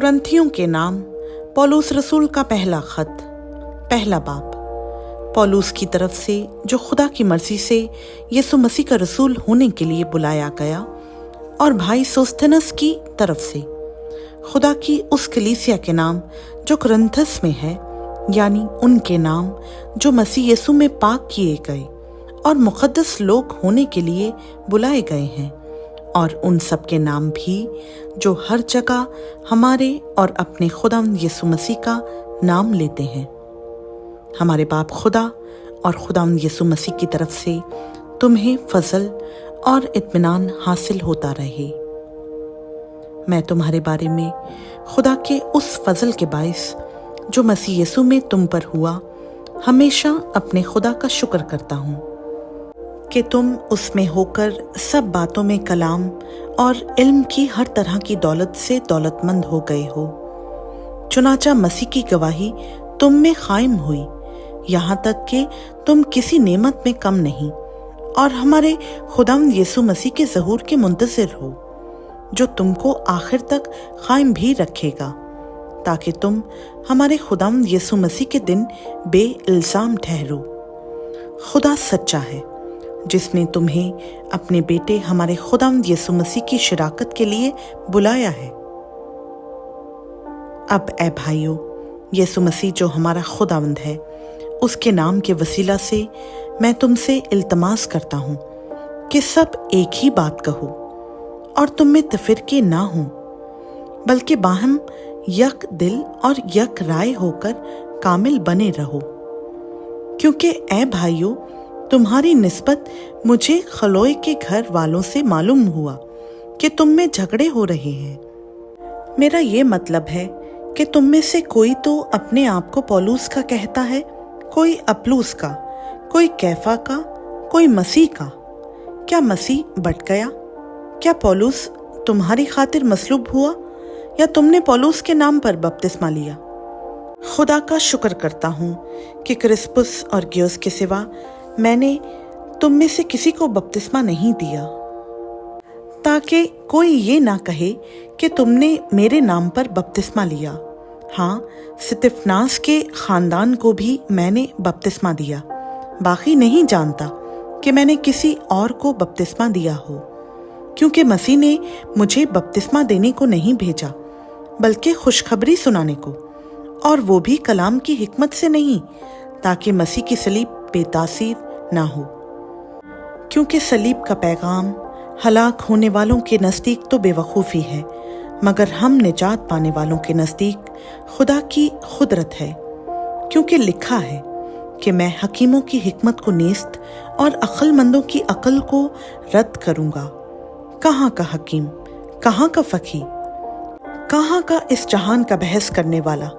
कुरिन्थियों के नाम पौलुस रसूल का पहला खत, पहला बाब। पौलुस की तरफ से, जो खुदा की मर्जी से यीशु मसीह का रसूल होने के लिए बुलाया गया, और भाई सोस्थेनस की तरफ से, खुदा की उस कलीसिया के नाम जो कुरिन्थस में है, यानी उनके नाम जो मसीह यीशु में पाक किए गए और मुकद्दस लोग होने के लिए बुलाए गए हैं, और उन सब के नाम भी जो हर जगह हमारे और अपने खुदावंद यीशु मसीह का नाम लेते हैं। हमारे बाप खुदा और खुदावंद यीशु मसीह की तरफ से तुम्हें फजल और इत्मीनान हासिल होता रहे। मैं तुम्हारे बारे में खुदा के उस फजल के बाइस जो मसीह यीशु में तुम पर हुआ, हमेशा अपने खुदा का शुक्र करता हूँ कि तुम उसमें होकर सब बातों में कलाम और इल्म की हर तरह की दौलत से दौलतमंद हो गए हो। चुनाचा मसीह की गवाही तुम में कायम हुई, यहाँ तक कि तुम किसी नेमत में कम नहीं, और हमारे खुदावंद यीशु मसीह के ज़हूर के मुंतज़िर हो, जो तुमको आखिर तक कायम भी रखेगा, ताकि तुम हमारे खुदावंद यीशु मसीह के दिन बेइल्ज़ाम ठहरो। खुदा सच्चा है, जिसने तुम्हें अपने बेटे हमारे खुदावंद यीशु मसीह की शराकत के लिए बुलाया है। अब ऐ भाइयों, यीशु मसीह जो हमारा खुदावंद है, उसके नाम के वसीला से मैं तुमसे इल्तमास करता हूँ कि सब एक ही बात कहो और तुम में तफरीके ना हो, बल्कि बाहम यक दिल और यक राय होकर कामिल बने रहो। क्योंकि ऐ भाइयों, तुम्हारी निस्बत मुझे खलोए के घर वालों से मालूम हुआ कि तुम में झगड़े हो रहे हैं। मेरा ये मतलब है कि तुम में से कोई तो अपने आप को पौलुस का कहता है, कोई अपुल्लोस का, कोई कैफा का, कोई मसीह का। क्या मसीह बट गया? क्या पौलुस तुम्हारी खातिर मसलूब हुआ, या तुमने पौलुस के नाम पर बपतिस्मा लिया? खुदा का शुक्र करता हूँ कि क्रिस्पुस और गयुस के सिवा मैंने तुम में से किसी को बपतिस्मा नहीं दिया, ताकि कोई ये ना कहे कि तुमने मेरे नाम पर बपतिस्मा लिया। हाँ, स्तिफनास के खानदान को भी मैंने बपतिस्मा दिया, बाकी नहीं जानता कि मैंने किसी और को बपतिस्मा दिया हो, क्योंकि मसीह ने मुझे बपतिस्मा देने को नहीं भेजा, बल्कि खुशखबरी सुनाने को, और वो भी कलाम की हिकमत से नहीं, ताकि मसीह की सलीब बेतासीर ना हो। क्योंकि सलीब का पैगाम हलाक होने वालों के नज़दीक तो बेवकूफ़ी है, मगर हम निजात पाने वालों के नज़दीक खुदा की खुदरत है। क्योंकि लिखा है कि मैं हकीमों की हिकमत को नेस्त और अक्लमंदों की अक्ल को रद्द करूँगा। कहाँ का हकीम, कहाँ का फ़कीह, कहाँ का इस जहान का बहस करने वाला?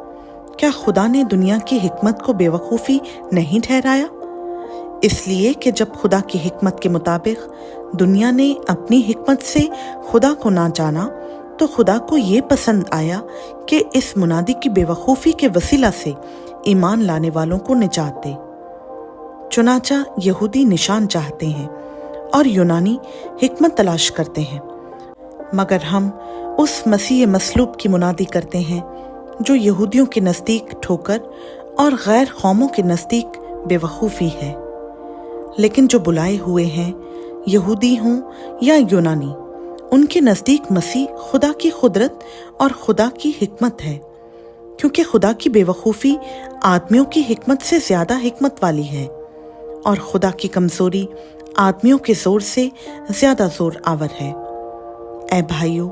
क्या खुदा ने दुनिया की हिकमत को बेवकूफ़ी नहीं ठहराया? इसलिए कि जब खुदा की हिकमत के मुताबिक दुनिया ने अपनी हिकमत से खुदा को ना जाना, तो खुदा को ये पसंद आया कि इस मुनादी की बेवकूफ़ी के वसीला से ईमान लाने वालों को निजात दे। चुनाचा यहूदी निशान चाहते हैं और यूनानी हिकमत तलाश करते हैं, मगर हम उस मसीह मसलूब की मुनादी करते हैं जो यहूदियों के नज़दीक ठोकर और गैर कौमों के नज़दीक बेवकूफ़ी है। लेकिन जो बुलाए हुए हैं, यहूदी हों या यूनानी, उनके नज़दीक मसीह खुदा की कुदरत और खुदा की हिकमत है, क्योंकि खुदा की बेवकूफ़ी आदमियों की हिकमत से ज़्यादा हिकमत वाली है, और खुदा की कमज़ोरी आदमियों के ज़ोर से ज़्यादा ज़ोर आवर है। ऐ भाइयों,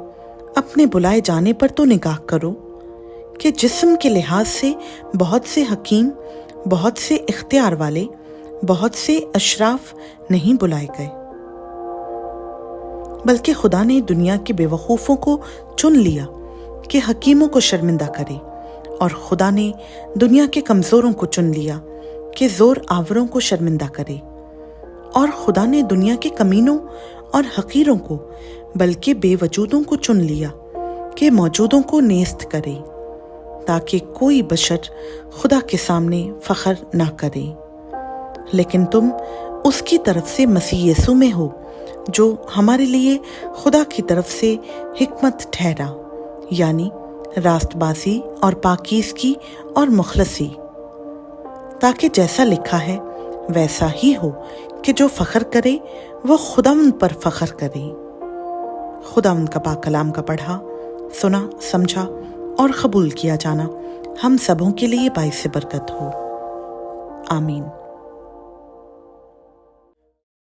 अपने बुलाए जाने पर तो निगाह करो कि जिस्म के लिहाज से बहुत से हकीम, बहुत से इख्तियार वाले, बहुत से अशराफ नहीं बुलाए गए, बल्कि खुदा ने दुनिया के बेवकूफ़ों को चुन लिया कि हकीमों को शर्मिंदा करे, और खुदा ने दुनिया के कमज़ोरों को चुन लिया कि ज़ोर आवरों को शर्मिंदा करे, और खुदा ने दुनिया के कमीनों और हकीरों को, बल्कि बेवजूदों को चुन लिया कि मौजूदों को नेस्त करे, ताकि कोई बशर खुदा के सामने फ़ख्र ना करे। लेकिन तुम उसकी तरफ से मसीह यीशु में हो, जो हमारे लिए खुदा की तरफ से हिकमत ठहरा, यानी रास्तबाजी और पाकीज़गी और मुखलसी, ताकि जैसा लिखा है वैसा ही हो कि जो फ़ख्र करे वो खुदावंद पर फ़ख्र करे। खुदावंद का पाक कलाम का पढ़ा, सुना, समझा और कबूल किया जाना हम सबों के लिए बाइस बरकत हो। आमीन।